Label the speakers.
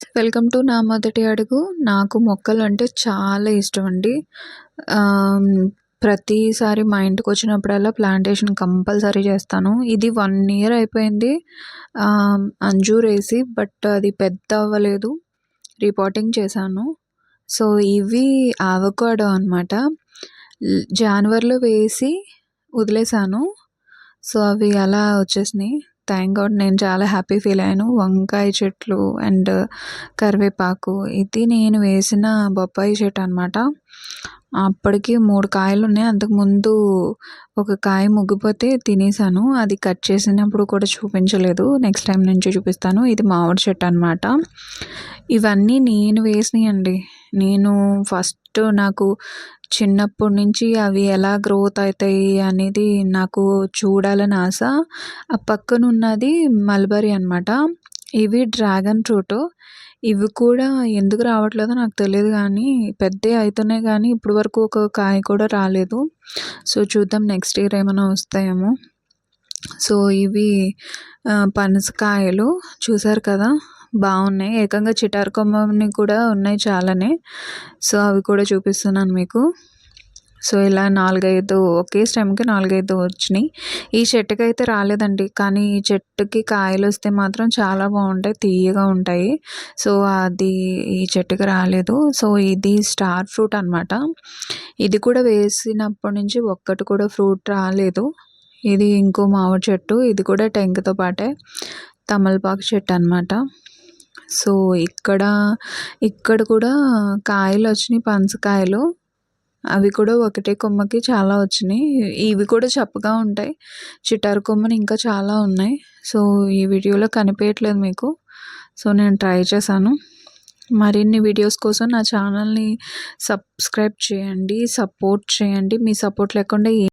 Speaker 1: Welcome to నా మొదటి అడుగు. నాకు మొక్కలంటే చాలా ఇష్టమండి. ప్రతిసారి మా ఇంటికొచ్చినప్పుడల్లా ప్లాంటేషన్ కంపల్సరీ చేస్తాను. ఇది 1 ఇయర్ అయిపోయింది అంజూరేసి. బట్ అది పెద్ద అవ్వలేదు. రీపాటింగ్ చేశాను. సో, ఇవి అవకాడో అనమాట. జాన్వరిలో వేసి వదిలేసాను. సో, అవి అలా వచ్చేసినాయి. థ్యాంక్ గాడ్ నేను చాలా హ్యాపీ ఫీల్ అయ్యాను. వంకాయ చెట్లు అండ్ కరివేపాకు. ఇది నేను వేసిన బొప్పాయి చెట్టు అనమాట. అప్పటికి 3 కాయలున్నాయి. అంతకుముందు ఒక కాయ ముగ్గిపోతే తినేసాను. అది కట్ చేసినప్పుడు కూడా చూపించలేదు. నెక్స్ట్ టైం నుంచి చూపిస్తాను. ఇది మామిడి చెట్టు అనమాట. ఇవన్నీ నేను వేసినాయండి. నేను ఫస్ట్ నాకు చిన్నప్పటి నుంచి అవి ఎలా గ్రోత్ అవుతాయి అనేది నాకు చూడాలని ఆశ. ఆ పక్కన ఉన్నది మల్బరీ అనమాట. ఇవి డ్రాగన్ ఫ్రూట్. ఇవి కూడా ఎందుకు రావట్లేదో నాకు తెలియదు కానీ పెద్దవి అవుతున్నాయి కానీ ఇప్పటి వరకు ఒక కాయ కూడా రాలేదు. సో, చూద్దాం నెక్స్ట్ ఇయర్ ఏమైనా వస్తాయేమో. సో, ఇవి పనసకాయలు చూసారు కదా, బాగున్నాయి. ఏకంగా చిటారు కొమ్మని కూడా ఉన్నాయి చాలానే. సో, అవి కూడా చూపిస్తున్నాను మీకు. సో, ఇలా 4, 5 ఒకే స్టెమ్‌కి 4, 5 వచ్చినాయి. ఈ చెట్టుకైతే రాలేదండి. కానీ ఈ చెట్టుకి కాయలు వస్తే మాత్రం చాలా బాగుంటాయి, తీయగా ఉంటాయి. సో, అది ఈ చెట్టుకి రాలేదు. సో, ఇది స్టార్ ఫ్రూట్ అనమాట. ఇది కూడా వేసినప్పటి నుంచి ఒక్కటి కూడా ఫ్రూట్ రాలేదు. ఇది ఇంకో మామిడి చెట్టు. ఇది కూడా టెంకతో పాటే తమలపాకు చెట్టు అనమాట. సో, ఇక్కడ కూడా కాయలు వచ్చినాయి, పనసకాయలు. అవి కూడా ఒకటే కొమ్మకి చాలా వచ్చినాయి. ఇవి కూడా చప్పగా ఉంటాయి. చిటారు కొమ్మని ఇంకా చాలా ఉన్నాయి. సో, ఈ వీడియోలో కనిపించట్లేదు మీకు. సో, నేను ట్రై చేశాను. మరిన్ని వీడియోస్ కోసం నా ఛానల్ని సబ్స్క్రైబ్ చేయండి, సపోర్ట్ చేయండి. మీ సపోర్ట్ లేకుండా